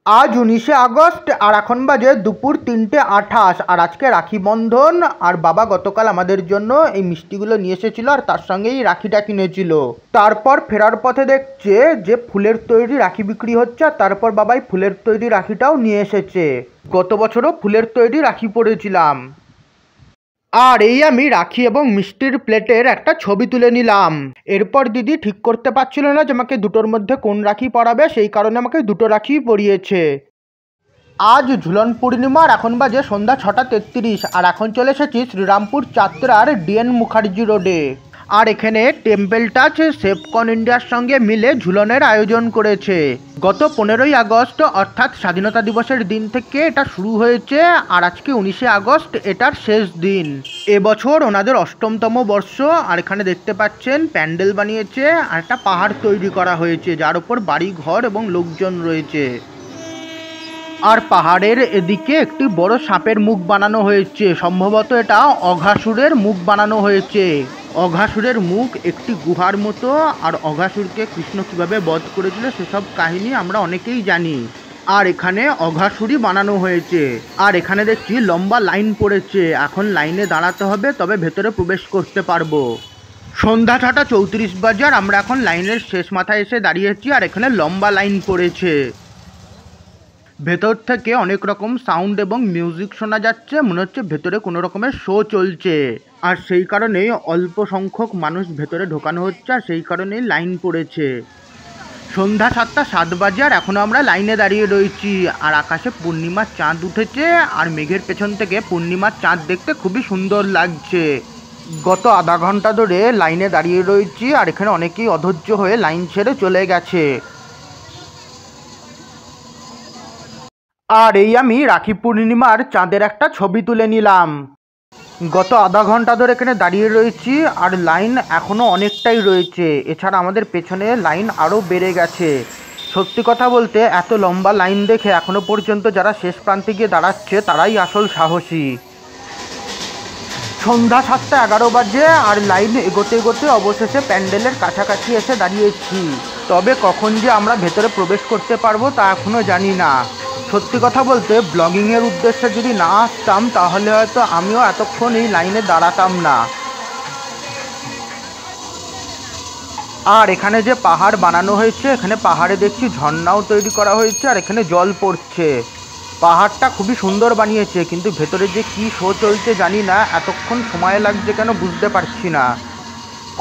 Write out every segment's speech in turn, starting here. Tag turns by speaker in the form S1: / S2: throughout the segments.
S1: আজ 19শে আগস্ট আর এখন বাজে দুপুর 3:28 আর আজকে রাখি বন্ধন। আর বাবা গতকাল আমাদের জন্য এই মিষ্টিগুলো নিয়ে এসেছিল আর তার সঙ্গেই রাখিটা কিনেছিল। তারপর ফেরার পথে দেখছে যে ফুলের তৈরি রাখি বিক্রি হচ্ছে আর তারপর বাবাই ফুলের তৈরি রাখিটাও নিয়ে এসেছে। গত বছরও ফুলের তৈরি রাখি পরেছিলাম। আর এই আমি রাখি এবং মিষ্টির প্লেটের একটা ছবি তুলে নিলাম। এরপর দিদি ঠিক করতে পারছিল না যে আমাকে দুটোর মধ্যে কোন রাখি পরাবে, সেই কারণে আমাকে দুটো রাখি পরিয়েছে। আজ ঝুলন পূর্ণিমার এখন বাজে সন্ধ্যা 6:33 আর এখন চলে এসেছি শ্রীরামপুর চাত্রার ডিএন মুখার্জি রোডে। আর এখানে টেম্পল টাচ সেফকন ইন্ডিয়ার সঙ্গে মিলে ঝুলনের আয়োজন করেছে। গত 15ই আগস্ট অর্থাৎ স্বাধীনতা দিবসের দিন থেকে এটা শুরু হয়েছে আর আজকে 19শে আগস্ট এটার শেষ দিন। এবছর ওনাদের 8মতম বর্ষ। আর এখানে দেখতে পাচ্ছেন প্যান্ডেল বানিয়েছে আর একটা পাহাড় তৈরি করা হয়েছে যার উপর বাড়ি ঘর এবং লোকজন রয়েছে। আর পাহাড়ের এদিকে একটি বড় সাপের মুখ বানানো হয়েছে, সম্ভবত এটা অঘাসুরের মুখ বানানো হয়েছে। অঘাসুরের মুখ একটি গুহার মতো। আর অঘাসুরকে কৃষ্ণ কিভাবে বধ করেছিল সেসব কাহিনী আমরা অনেকেই জানি। আর এখানে অঘাসুরই বানানো হয়েছে। আর এখানে দেখছি লম্বা লাইন পড়েছে, এখন লাইনে দাঁড়াতে হবে তবে ভেতরে প্রবেশ করতে পারবো। সন্ধ্যা 6:34 বাজে আর আমরা এখন লাইনের শেষ মাথায় এসে দাঁড়িয়েছি আর এখানে লম্বা লাইন পড়েছে। ভেতর থেকে অনেক রকম সাউন্ড এবং মিউজিক শোনা যাচ্ছে, মনে হচ্ছে ভেতরে কোনো রকমের শো চলছে। আর সেই কারণেই অল্প সংখ্যক মানুষ ভেতরে ঢোকানো হচ্ছে আর সেই কারণেই লাইন পড়েছে। সন্ধ্যা 7:07 বাজে আর এখনও আমরা লাইনে দাঁড়িয়ে রয়েছি। আর আকাশে পূর্ণিমার চাঁদ উঠেছে আর মেঘের পেছন থেকে পূর্ণিমার চাঁদ দেখতে খুবই সুন্দর লাগছে। গত আধা ঘন্টা ধরে লাইনে দাঁড়িয়ে রয়েছি আর এখানে অনেকেই অধৈর্য হয়ে লাইন ছেড়ে চলে গেছে। আর এই আমি রাখি পূর্ণিমার চাঁদের একটা ছবি তুলে নিলাম। গত আধা ঘন্টা ধরে এখানে দাঁড়িয়ে রয়েছি আর লাইন এখনও অনেকটাই রয়েছে। এছাড়া আমাদের পেছনে লাইন আরও বেড়ে গেছে। সত্যি কথা বলতে এত লম্বা লাইন দেখে এখনও পর্যন্ত যারা শেষ প্রান্তে গিয়ে দাঁড়াচ্ছে তারাই আসল সাহসী। সন্ধ্যা 7:11 বাজে আর লাইন এগোতে এগোতে অবশেষে প্যান্ডেলের কাছাকাছি এসে দাঁড়িয়েছি। তবে কখন যে আমরা ভেতরে প্রবেশ করতে পারবো তা এখনও জানি না। সত্যি কথা বলতে ব্লগিংয়ের উদ্দেশ্যে যদি না আসতাম তাহলে হয়তো আমিও এতক্ষণ এই লাইনে দাঁড়াতাম না। আর এখানে যে পাহাড় বানানো হয়েছে, এখানে পাহাড়ে দেখছি ঝর্ণাও তৈরি করা হয়েছে আর এখানে জল পড়ছে। পাহাড়টা খুবই সুন্দর বানিয়েছে, কিন্তু ভেতরে যে কী শো চলছে জানি না, এতক্ষণ সময় লাগছে কেন বুঝতে পারছি না।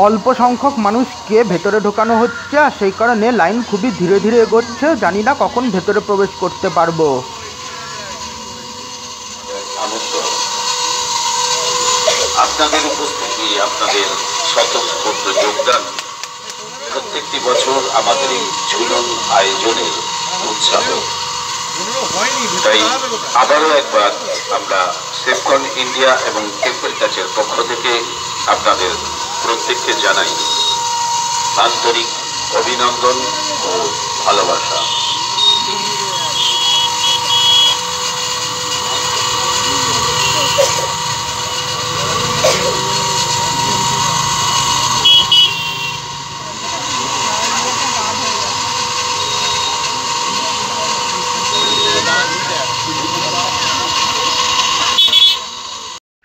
S1: অল্প সংখ্যক মানুষকে ভেতরে ঢোকানো হচ্ছে আর সেই কারণে লাইন খুবই ধীরে ধীরে এগোচ্ছে, জানি না কখন ভেতরে প্রবেশ করতে পারবো।
S2: আপনাদের উপস্থিতি, আপনাদের স্বতঃস্ফূর্ত যোগদান প্রত্যেকটি বছর আমাদের এই ঝুলন আয়োজনের উৎসাহ। তাই আবারও একবার আমরা সেফকন ইন্ডিয়া এবং টেম্পল টাচের পক্ষ থেকে আপনাদের প্রত্যেককে জানাই আন্তরিক অভিনন্দন ও ভালোবাসা।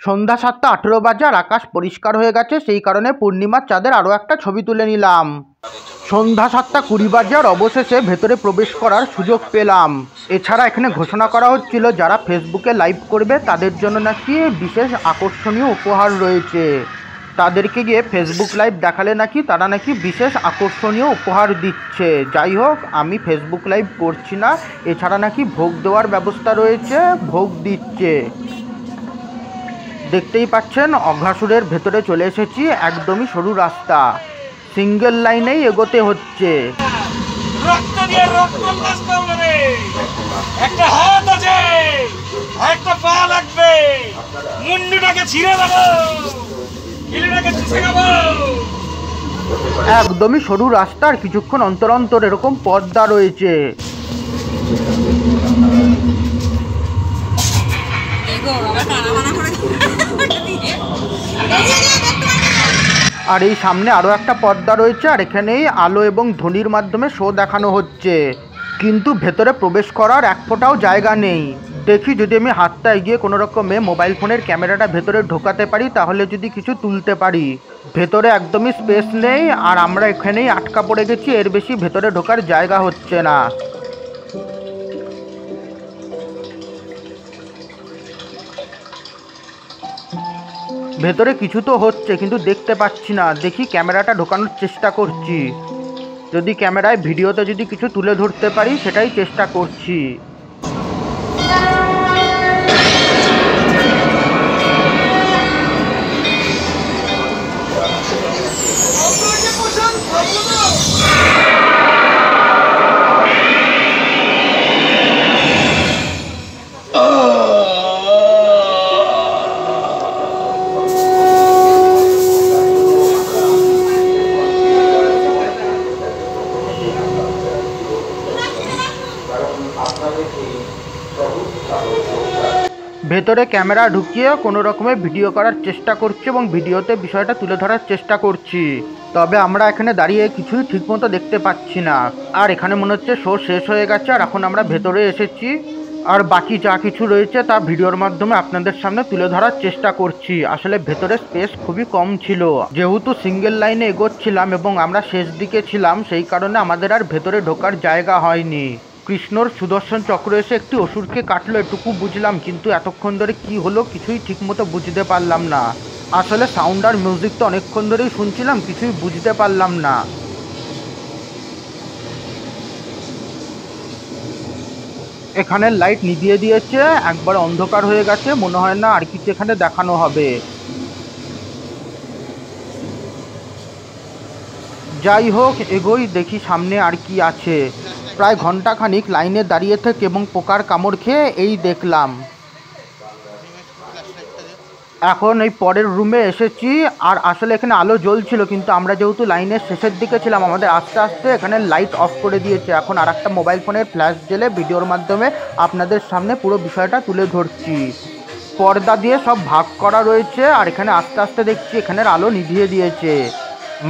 S1: সন্ধ্যা 7:18 বাজে আর আকাশ পরিষ্কার হয়ে গেছে, সেই কারণে পূর্ণিমার চাঁদের আরও একটা ছবি তুলে নিলাম। সন্ধ্যা 7:20 বাজে আর অবশেষে ভেতরে প্রবেশ করার সুযোগ পেলাম। এছাড়া এখানে ঘোষণা করা হচ্ছিল যারা ফেসবুকে লাইভ করবে তাদের জন্য নাকি বিশেষ আকর্ষণীয় উপহার রয়েছে। তাদেরকে গিয়ে ফেসবুক লাইভ দেখালে নাকি তারা নাকি বিশেষ আকর্ষণীয় উপহার দিচ্ছে। যাই হোক, আমি ফেসবুক লাইভ করছি না। এছাড়া নাকি ভোগ দেওয়ার ব্যবস্থা রয়েছে, ভোগ দিচ্ছে। দেখতেই পাচ্ছেন অঘাসুরের ভেতরে চলে এসেছি। একদমই সরু রাস্তা, সিঙ্গেল লাইনেই এগোতে হচ্ছে। একদমই সরু রাস্তার কিছুক্ষণ অন্তর অন্তর এরকম পর্দা রয়েছে। আর এই সামনে আরও একটা পর্দা রয়েছে আর এখানেই আলো এবং ধ্বনির মাধ্যমে শো দেখানো হচ্ছে। কিন্তু ভেতরে প্রবেশ করার এক ফোঁটাও জায়গা নেই। দেখি যদি আমি হাতটা এগিয়ে কোনো রকমে মোবাইল ফোনের ক্যামেরাটা ভেতরে ঢোকাতে পারি, তাহলে যদি কিছু তুলতে পারি। ভেতরে একদমই স্পেস নেই, আর আমরা এখানেই আটকা পড়ে গেছি, এর বেশি ভেতরে ঢোকার জায়গা হচ্ছে না। ভেতরে কিছু তো হচ্ছে কিন্তু দেখতে পাচ্ছি না। দেখি ক্যামেরাটা ঢোকানোর চেষ্টা করছি, যদি ক্যামেরায় ভিডিওতে যদি কিছু তুলে ধরতে পারি সেটাই চেষ্টা করছি। ভেতরে ক্যামেরা ঢুকিয়ে কোনো রকমে ভিডিও করার চেষ্টা করছি এবং ভিডিওতে বিষয়টা তুলে ধরার চেষ্টা করছি। তবে আমরা এখানে দাঁড়িয়ে কিছুই ঠিকমতো দেখতে পাচ্ছি না। আর এখানে মনে হচ্ছে শো শেষ হয়ে গেছে, আর এখন আমরা ভেতরে এসেছি, আর বাকি যা কিছু রয়েছে তা ভিডিওর মাধ্যমে আপনাদের সামনে তুলে ধরার চেষ্টা করছি। আসলে ভেতরে স্পেস খুবই কম ছিল, যেহেতু সিঙ্গেল লাইনে এগোচ্ছিলাম এবং আমরা শেষ দিকে ছিলাম, সেই কারণে আমাদের আর ভেতরে ঢোকার জায়গা হয়নি। কৃষ্ণর সুদর্শন চক্র এসে একটি অসুরকে কাটলো এটুকু বুঝলাম, কিন্তু এতক্ষণ ধরে কি হলো কিছুই ঠিকমতো বুঝতে পারলাম না। আসলে সাউন্ড আর মিউজিক তো অনেকক্ষণ ধরেই শুনছিলাম, কিছুই বুঝতে পারলাম না। এখানে লাইট নিভিয়ে দিয়েছে, একবার অন্ধকার হয়ে গেছে, মনে হয় না আর কিছু এখানে দেখানো হবে। যাই হোক, এগোই, দেখি সামনে আর কি আছে। প্রায় ঘন্টাখানিক লাইনে দাঁড়িয়ে থেকে এবং পোকার কামড় খেয়ে এই দেখলাম। এখন এই পরের রুমে এসেছি, আর আসলে এখানে আলো জ্বলছিল, কিন্তু আমরা যেহেতু লাইনের শেষের দিকে ছিলাম আমাদের আস্তে আস্তে এখানে লাইট অফ করে দিয়েছে। এখন আর একটা মোবাইল ফোনের ফ্ল্যাশ জ্বেলে ভিডিওর মাধ্যমে আপনাদের সামনে পুরো বিষয়টা তুলে ধরছি। পর্দা দিয়ে সব ভাগ করা রয়েছে, আর এখানে আস্তে আস্তে দেখছি এখানের আলো নিভিয়ে দিয়েছে।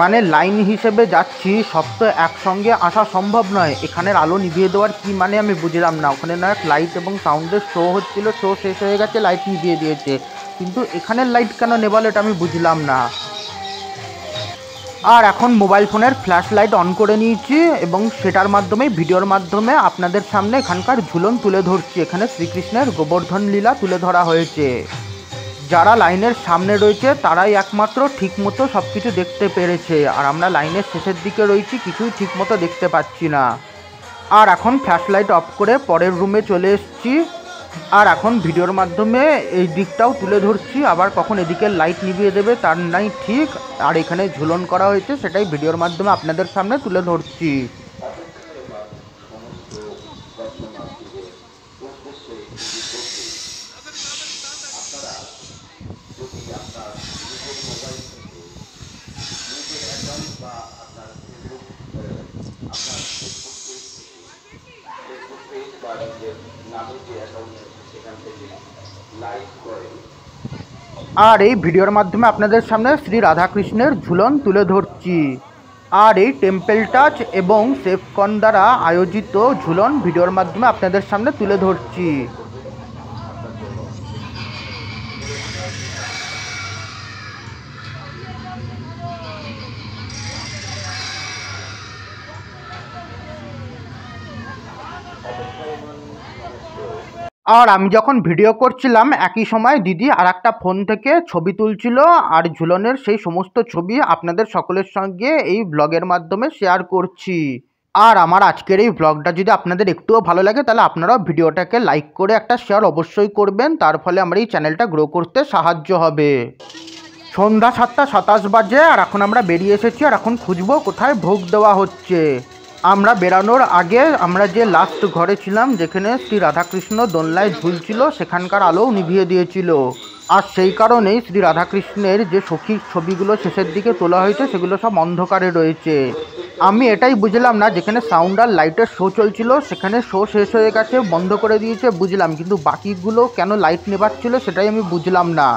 S1: মানে লাইন হিসেবে যাচ্ছি, সব তো একসঙ্গে আসা সম্ভব নয়। এখানের আলো নিভিয়ে দেওয়ার কি মানে আমি বুঝলাম না। ওখানে না লাইট এবং সাউন্ডের শো হচ্ছিল, শো শেষ হয়ে গেছে, লাইট নিভিয়ে দিয়েছে, কিন্তু এখানের লাইট কেন নেভালো এটা আমি বুঝলাম না। আর এখন মোবাইল ফোনের ফ্ল্যাশ লাইট অন করে নিয়েছি এবং সেটার মাধ্যমে ভিডিওর মাধ্যমে আপনাদের সামনে এখানকার ঝুলন তুলে ধরছি। এখানে শ্রীকৃষ্ণের গোবর্ধন লীলা তুলে ধরা হয়েছে। যারা লাইনের সামনে রয়েছে তারাই একমাত্র ঠিকমতো সব কিছু দেখতে পেরেছে, আর আমরা লাইনের শেষের দিকে রয়েছি, কিছুই ঠিকমতো দেখতে পাচ্ছি না। আর এখন ফ্ল্যাশ লাইট অফ করে পরের রুমে চলে এসেছি, আর এখন ভিডিওর মাধ্যমে এই দিকটাও তুলে ধরছি। আবার কখন এদিকে লাইট নিভিয়ে দেবে তার নাই ঠিক। আর এখানে ঝুলন করা হয়েছে, সেটাই ভিডিওর মাধ্যমে আপনাদের সামনে তুলে ধরছি। আর এই ভিডিওর মাধ্যমে আপনাদের সামনে শ্রী রাধাকৃষ্ণের ঝুলন তুলে ধরছি। আর এই টেম্পল টাচ এবং সেফকন দ্বারা আয়োজিত ঝুলন ভিডিওর মাধ্যমে আপনাদের সামনে তুলে ধরছি। আর আমি যখন ভিডিও করছিলাম একই সময় দিদি আর একটা ফোন থেকে ছবি তুলছিল, আর ঝুলনের সেই সমস্ত ছবি আপনাদের সকলের সঙ্গে এই ব্লগের মাধ্যমে শেয়ার করছি। আর আমার আজকের এই ব্লগটা যদি আপনাদের একটুও ভালো লাগে তাহলে আপনারাও ভিডিওটাকে লাইক করে একটা শেয়ার অবশ্যই করবেন, তার ফলে আমার এই চ্যানেলটা গ্রো করতে সাহায্য হবে। সন্ধ্যা 7:27 বাজে, আর এখন আমরা বেরিয়ে এসেছি, আর এখন খুঁজবো কোথায় ভোগ দেওয়া হচ্ছে। আমরা বেরানোর আগে আমরা যে লাস্ট ঘরে ছিলাম, যেখানে শ্রী রাধাকৃষ্ণ দোলনায় ঝুলছিল, সেখানকার আলোও নিভিয়ে দিয়েছিল। আর সেই কারণেই শ্রী রাধাকৃষ্ণের যে সখীর ছবিগুলো শেষের দিকে তোলা হয়েছে সেগুলো সব অন্ধকারে রয়েছে। আমি এটাই বুঝলাম না, যেখানে সাউন্ড আর লাইটের শো চলছিল সেখানে শো শেষ হয়ে গেছে, বন্ধ করে দিয়েছে বুঝলাম, কিন্তু বাকিগুলো কেন লাইট নেভাচ্ছিল সেটাই আমি বুঝলাম না।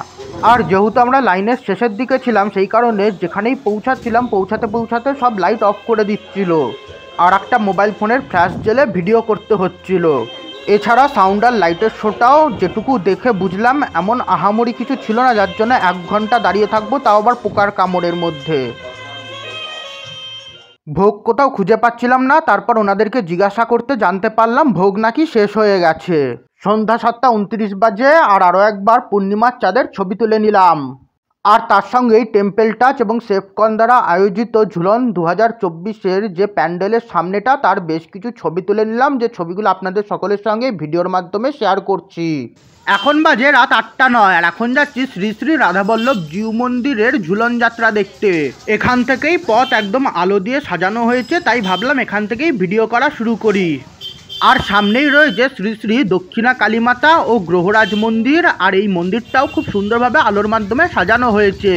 S1: আর যেহেতু আমরা লাইনের শেষের দিকে ছিলাম, সেই কারণে যেখানেই পৌঁছাচ্ছিলাম পৌঁছাতে পৌঁছাতে সব লাইট অফ করে দিচ্ছিল। আর একটা মোবাইল ফোনের ফ্ল্যাশ জেলে ভিডিও করতে হচ্ছিল। এছাড়া সাউন্ড আর লাইটের শোটাও যেটুকু দেখে বুঝলাম এমন আহামরি কিছু ছিল না, যার জন্য 1 ঘন্টা দাঁড়িয়ে থাকবো, তাও আবার পোকার কামড়ের মধ্যে। ভোগ কোথাও খুঁজে পাচ্ছিলাম না, তারপর ওনাদেরকে জিজ্ঞাসা করতে জানতে পারলাম ভোগ নাকি শেষ হয়ে গেছে। সন্ধ্যা 7:29 বাজে, আর আরও একবার পূর্ণিমার চাঁদের ছবি তুলে নিলাম। আর তার সঙ্গেই টেম্পল টাচ এবং সেফকন দ্বারা আয়োজিত ঝুলন 2024-এর যে প্যান্ডেলের সামনেটা, তার বেশ কিছু ছবি তুলে নিলাম, যে ছবিগুলো আপনাদের সকলের সঙ্গে ভিডিওর মাধ্যমে শেয়ার করছি। এখন বাজে রাত 8:09, আর এখন যাচ্ছি শ্রী শ্রী রাধাবল্লভ জিউ মন্দিরের ঝুলন যাত্রা দেখতে। এখান থেকেই পথ একদম আলো দিয়ে সাজানো হয়েছে, তাই ভাবলাম এখান থেকেই ভিডিও করা শুরু করি। আর সামনেই রয়েছে শ্রী শ্রী দক্ষিণা কালীমাতা ও গ্রহরাজ মন্দির, আর এই মন্দিরটাও খুব সুন্দরভাবে আলোর মাধ্যমে সাজানো হয়েছে।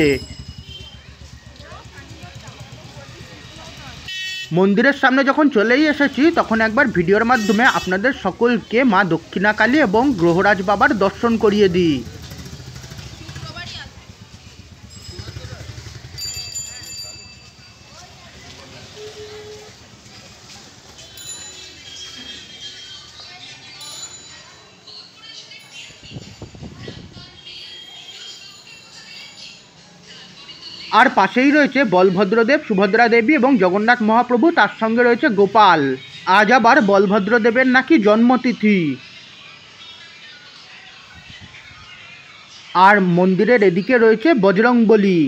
S1: মন্দিরের সামনে যখন চলেই এসেছি, তখন একবার ভিডিওর মাধ্যমে আপনাদের সকলকে মা দক্ষিণা কালী এবং গ্রহরাজ বাবার দর্শন করিয়ে দিই। আর পাশেই রয়েছে বলভদ্রদেব, সুভদ্রা দেবী এবং জগন্নাথ মহাপ্রভু, তার সঙ্গে রয়েছে গোপাল। আজ আবার বলভদ্রদেবের নাকি জন্মতিথি। আর মন্দিরের এদিকে রয়েছে বজরংবলী।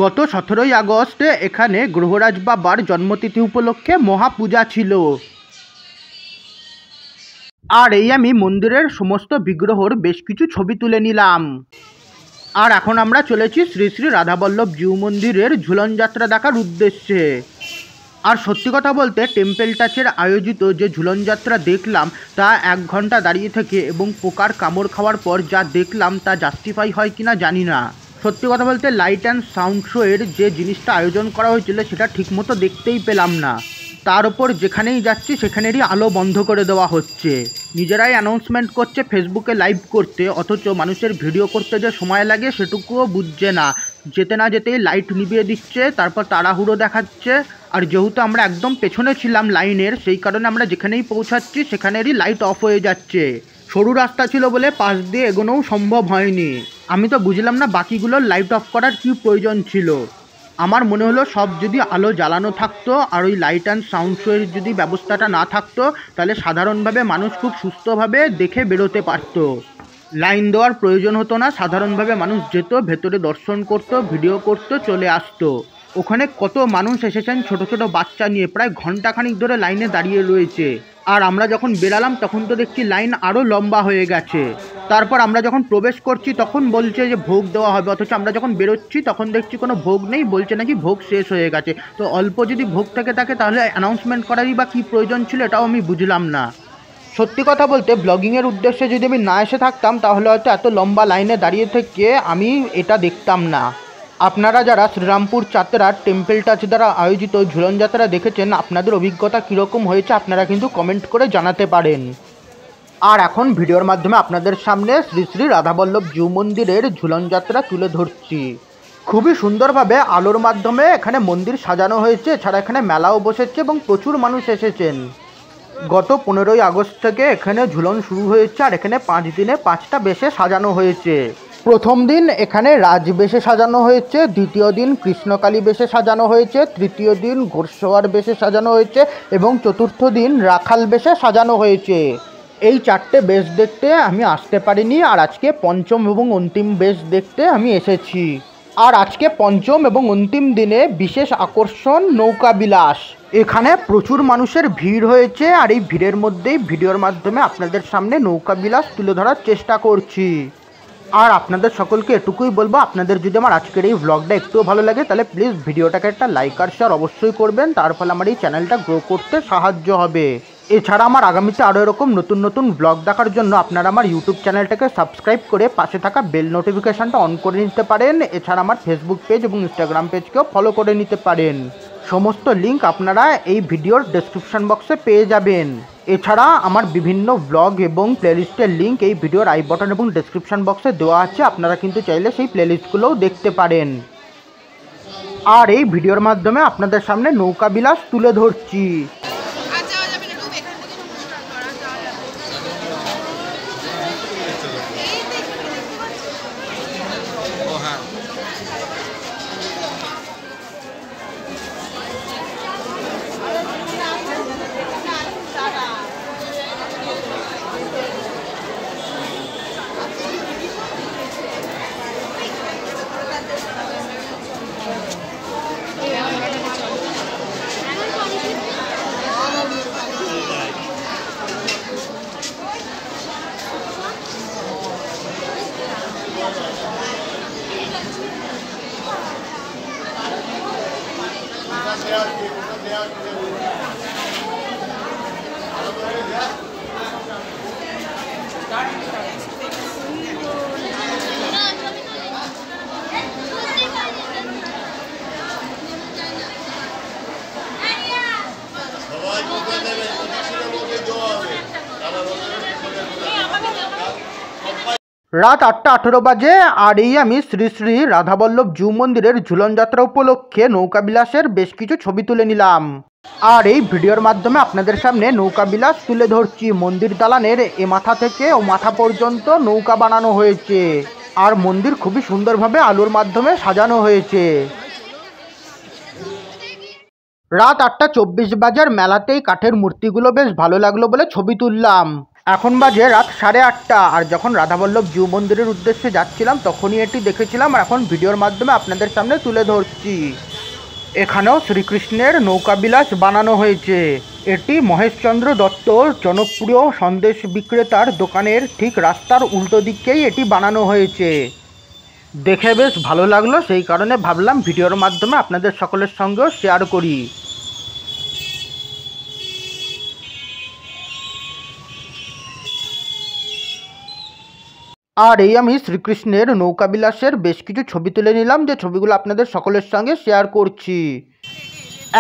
S1: গত 17ই আগস্ট এখানে গ্রহরাজ বাবার জন্মতিথি উপলক্ষে মহাপূজা ছিল। আর এই আমি মন্দিরের সমস্ত বিগ্রহর বেশ কিছু ছবি তুলে নিলাম। আর এখন আমরা চলেছি শ্রী শ্রী রাধাবল্লভ জিউ মন্দিরের ঝুলন যাত্রা দেখার উদ্দেশ্যে। আর সত্যি কথা বলতে টেম্পল টাচের আয়োজিত যে ঝুলন যাত্রা দেখলাম, তা 1 ঘন্টা দাঁড়িয়ে থেকে এবং পোকার কামড় খাওয়ার পর যা দেখলাম তা জাস্টিফাই হয় কিনা জানি না। সত্যি কথা বলতে লাইট অ্যান্ড সাউন্ড শোয়ের যে জিনিসটা আয়োজন করা হয়েছিল সেটা ঠিকমতো দেখতেই পেলাম না। তার ওপর যেখানেই যাচ্ছি সেখানেরই আলো বন্ধ করে দেওয়া হচ্ছে। নিজেরাই অ্যানাউন্সমেন্ট করছে ফেসবুকে লাইভ করতে, অথচ মানুষের ভিডিও করতে যে সময় লাগে সেটুকুও বুঝছে না। যেতে না যেতেই লাইট নিভিয়ে দিচ্ছে, তারপর তাড়াহুড়ো দেখাচ্ছে। আর যেহেতু আমরা একদম পেছনে ছিলাম লাইনের, সেই কারণে আমরা যেখানেই পৌঁছাচ্ছি সেখানেরই লাইট অফ হয়ে যাচ্ছে। সরু রাস্তা ছিল বলে পাশ দিয়ে এগোনোও সম্ভব হয়নি। আমি তো বুঝলাম না বাকিগুলোর লাইট অফ করার কী প্রয়োজন ছিল। আমার মনে হলো সব যদি আলো জ্বালানো থাকতো আর ওই লাইট অ্যান্ড সাউন্ড শোয়ের যদি ব্যবস্থাটা না থাকতো, তাহলে সাধারণভাবে মানুষ খুব সুস্থভাবে দেখে বেরোতে পারতো। লাইন দেওয়ার প্রয়োজন হতো না, সাধারণভাবে মানুষ যেত, ভেতরে দর্শন করতো, ভিডিও করতো, চলে আসতো। ওখানে কত মানুষ এসেছেন ছোট ছোট বাচ্চা নিয়ে, প্রায় ঘন্টাখানিক ধরে লাইনে দাঁড়িয়ে রয়েছে। আর আমরা যখন বেরালাম তখন তো দেখছি লাইন আরও লম্বা হয়ে গেছে। তারপর আমরা যখন প্রবেশ করছি তখন বলছে যে ভোগ দেওয়া হবে, অথচ আমরা যখন বেরোচ্ছি তখন দেখছি কোনো ভোগ নেই, বলছে নাকি ভোগ শেষ হয়ে গেছে। তো অল্প যদি ভোগ থেকে থাকে তাহলে অ্যানাউন্সমেন্ট করারই বা কী প্রয়োজন ছিল, এটাও আমি বুঝলাম না। সত্যি কথা বলতে ব্লগিংয়ের উদ্দেশ্যে যদি আমি না এসে থাকতাম তাহলে হয়তো এত লম্বা লাইনে দাঁড়িয়ে থেকে আমি এটা দেখতাম না। আপনারা যারা শ্রীরামপুর চাতরার টেম্পল টাচ দ্বারা আয়োজিত ঝুলন যাত্রা দেখেছেন, আপনাদের অভিজ্ঞতা কীরকম হয়েছে আপনারা কিন্তু কমেন্ট করে জানাতে পারেন। আর এখন ভিডিওর মাধ্যমে আপনাদের সামনে শ্রী শ্রী রাধাবল্লভ জিউ মন্দিরের ঝুলন যাত্রা তুলে ধরছি। খুবই সুন্দরভাবে আলোর মাধ্যমে এখানে মন্দির সাজানো হয়েছে, এছাড়া এখানে মেলাও বসেছে এবং প্রচুর মানুষ এসেছেন। গত 15ই আগস্ট থেকে এখানে ঝুলন শুরু হয়েছে, আর এখানে 5 দিনে 5টা বেশে সাজানো হয়েছে। প্রথম দিন এখানে রাজবেশে সাজানো হয়েছে, দ্বিতীয় দিন কৃষ্ণকালী বেশে সাজানো হয়েছে, তৃতীয় দিন ঘোড়সওয়ার বেশে সাজানো হয়েছে এবং চতুর্থ দিন রাখাল বেশে সাজানো হয়েছে। এই 4টে বেশ দেখতে আমি আসতে পারিনি, আর আজকে পঞ্চম এবং অন্তিম বেশ দেখতে আমি এসেছি। আর আজকে পঞ্চম এবং অন্তিম দিনে বিশেষ আকর্ষণ নৌকা বিলাস। এখানে প্রচুর মানুষের ভিড় হয়েছে, আর এই ভিড়ের মধ্যেই ভিডিওর মাধ্যমে আপনাদের সামনে নৌকা বিলাস তুলে ধরার চেষ্টা করছি। আর আপনাদের সকলকে এটুকুই বলবো, আপনাদের যদি আমার আজকের এই ভ্লগটা একটুও ভালো লাগে তাহলে প্লিজ ভিডিওটাকে একটা লাইক আর শেয়ার অবশ্যই করবেন, তার ফলে আমার এই চ্যানেলটা গ্রো করতে সাহায্য হবে। এছাড়া আমার আগামীতে আরও এরকম নতুন নতুন ব্লগ দেখার জন্য আপনারা আমার ইউটিউব চ্যানেলটাকে সাবস্ক্রাইব করে পাশে থাকা বেল নোটিফিকেশানটা অন করে নিতে পারেন। এছাড়া আমার ফেসবুক পেজ এবং ইনস্টাগ্রাম পেজকেও ফলো করে নিতে পারেন। সমস্ত লিঙ্ক আপনারা এই ভিডিওর ডেসক্রিপশন বক্সে পেয়ে যাবেন। এছাড়া আমার বিভিন্ন ব্লগ এবং প্লেলিস্টের লিঙ্ক এই ভিডিওর আই বাটন এবং ডেসক্রিপশন বক্সে দেওয়া আছে, আপনারা কিন্তু চাইলে সেই প্লেলিস্টগুলোও দেখতে পারেন। আর এই ভিডিওর মাধ্যমে আপনাদের সামনে নৌকা বিলাস তুলে ধরছি। রাত 8:18 বাজে আর এই আমি শ্রী শ্রী রাধাবল্লভ জু মন্দিরের ঝুলন যাত্রা উপলক্ষে নৌকা বিলাসের বেশ কিছু ছবি তুলে নিলাম। আর এই ভিডিওর মাধ্যমে আপনাদের সামনে নৌকা বিলাস তুলে ধরছি। মন্দির দালানের এ মাথা থেকে ও মাথা পর্যন্ত নৌকা বানানো হয়েছে, আর মন্দির খুবই সুন্দরভাবে আলোর মাধ্যমে সাজানো হয়েছে। রাত 8:24 বাজার মেলাতেই কাঠের মূর্তিগুলো বেশ ভালো লাগলো বলে ছবি তুললাম। এখন বাজে রাত 8:30, আর যখন রাধাবল্লভ জু মন্দিরের উদ্দেশ্যে যাচ্ছিলাম তখনই এটি দেখেছিলাম, আর এখন ভিডিওর মাধ্যমে আপনাদের সামনে তুলে ধরছি। এখানেও শ্রীকৃষ্ণের নৌকা বিলাস বানানো হয়েছে। এটি মহেশচন্দ্র দত্ত জনপ্রিয় সন্দেশ বিক্রেতার দোকানের ঠিক রাস্তার উল্টো দিকেই এটি বানানো হয়েছে। দেখে বেশ ভালো লাগলো, সেই কারণে ভাবলাম ভিডিওর মাধ্যমে আপনাদের সকলের সঙ্গেও শেয়ার করি। আর এই আমি শ্রীকৃষ্ণের নৌকা বিলাসের বেশ কিছু ছবি তুলে নিলাম, যে ছবিগুলো আপনাদের সকলের সঙ্গে শেয়ার করছি।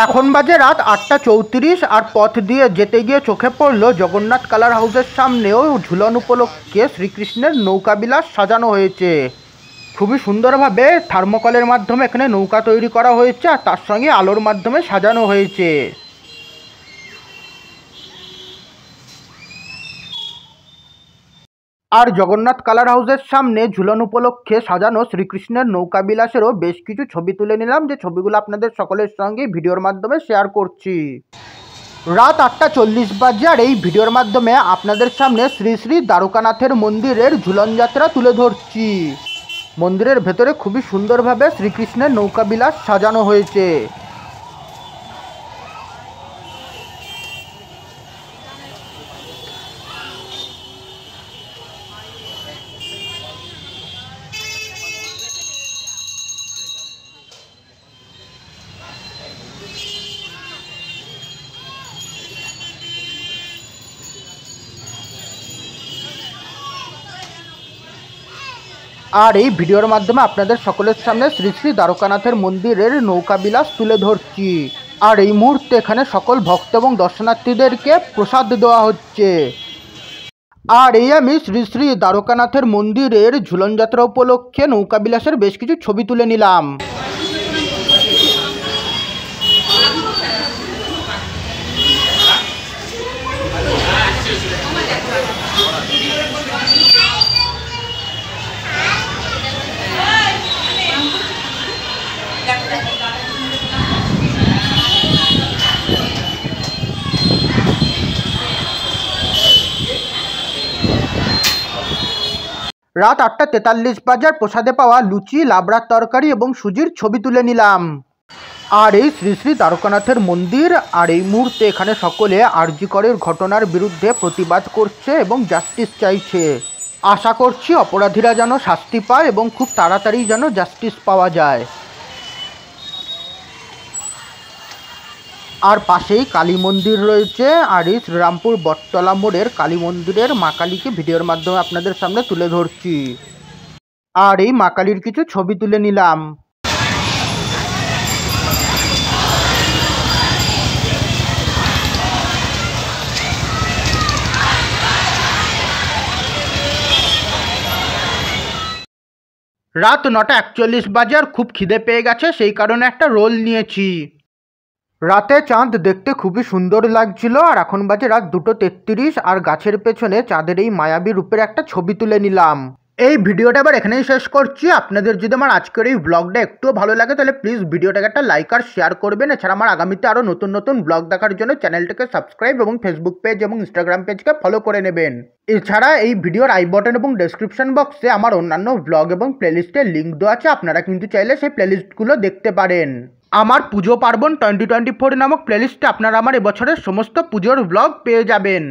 S1: এখন বাজে রাত 8:34, আর পথ দিয়ে যেতে গিয়ে চোখে পড়লো জগন্নাথ কালার হাউসের সামনেও ঝুলন উপলক্ষে শ্রীকৃষ্ণের নৌকা বিলাস সাজানো হয়েছে। খুবই সুন্দরভাবে থার্মোকলের মাধ্যমে এখানে নৌকা তৈরি করা হয়েছে, আর তার সঙ্গে আলোর মাধ্যমে সাজানো হয়েছে। আর জগন্নাথ কালার হাউসের সামনে ঝুলন উপলক্ষে সাজানো শ্রীকৃষ্ণের নৌকা বিলাসেরও বেশ কিছু ছবি তুলে নিলাম, যে ছবিগুলো আপনাদের সকলের সঙ্গে ভিডিওর মাধ্যমে শেয়ার করছি। রাত 8:40 বাজে, আর এই ভিডিওর মাধ্যমে আপনাদের সামনে শ্রী শ্রী দ্বারকানাথের মন্দিরের ঝুলন যাত্রা তুলে ধরছি। মন্দিরের ভেতরে খুবই সুন্দরভাবে শ্রীকৃষ্ণের নৌকা বিলাস সাজানো হয়েছে। আর এই ভিডিওর মাধ্যমে আপনাদের সকলের সামনে শ্রী শ্রী দ্বারকানাথের মন্দিরের নৌকা বিলাস তুলে ধরছি। আর এই মুহূর্তে এখানে সকল ভক্ত এবং দর্শনার্থীদেরকে প্রসাদ দেওয়া হচ্ছে। আর এই আমি শ্রী শ্রী দ্বারকানাথের মন্দিরের ঝুলন যাত্রা উপলক্ষে নৌকা বিলাসের বেশ কিছু ছবি তুলে নিলাম। রাত 8:43 বাজার প্রসাদে পাওয়া লুচি, লাবড়ার তরকারি এবং সুজির ছবি তুলে নিলাম। আর এই শ্রী শ্রী দ্বারকানাথের মন্দির, আর এই মুহূর্তে এখানে সকলে আরজি করের ঘটনার বিরুদ্ধে প্রতিবাদ করছে এবং জাস্টিস চাইছে। আশা করছি অপরাধীরা যেন শাস্তি পায় এবং খুব তাড়াতাড়ি যেন জাস্টিস পাওয়া যায়। আর পাশেই কালী মন্দির রয়েছে, আর এই শ্রীরামপুর বটতলা মোড়ের কালী মন্দিরের মা কালীকে ভিডিওর মাধ্যমে আপনাদের সামনে তুলে ধরছি। আর এই মা কালীর কিছু ছবি তুলে নিলাম। রাত 9:41 বাজে আর খুব খিদে পেয়ে গেছে, সেই কারণে একটা রোল নিয়েছি। রাতে চাঁদ দেখতে খুবই সুন্দর লাগছিল আর এখন বাজে রাত 2:33 আর গাছের পেছনে চাঁদের এই মায়াবী রূপের একটা ছবি তুলে নিলাম। এই ভিডিওটা এবার এখানেই শেষ করছি। আপনাদের যদি আমার আজকের এই ব্লগটা একটুও ভালো লাগে তাহলে প্লিজ ভিডিওটাকে একটা লাইক আর শেয়ার করবেন। এছাড়া আমার আগামীতে আরও নতুন নতুন ব্লগ দেখার জন্য চ্যানেলটাকে সাবস্ক্রাইব এবং ফেসবুক পেজ এবং ইনস্টাগ্রাম পেজকে ফলো করে নেবেন। এছাড়া এই ভিডিওর আই বটন এবং ডেসক্রিপশন বক্সে আমার অন্যান্য ব্লগ এবং প্লেলিস্টের লিঙ্ক দেওয়া আছে, আপনারা কিন্তু চাইলে সেই প্লেলিস্টগুলো দেখতে পারেন। আমার পুজো পার্বণ 2024 নামক প্লেলিস্টে আপনারা আমার এবছরের সমস্ত পুজোর ব্লগ পেয়ে যাবেন।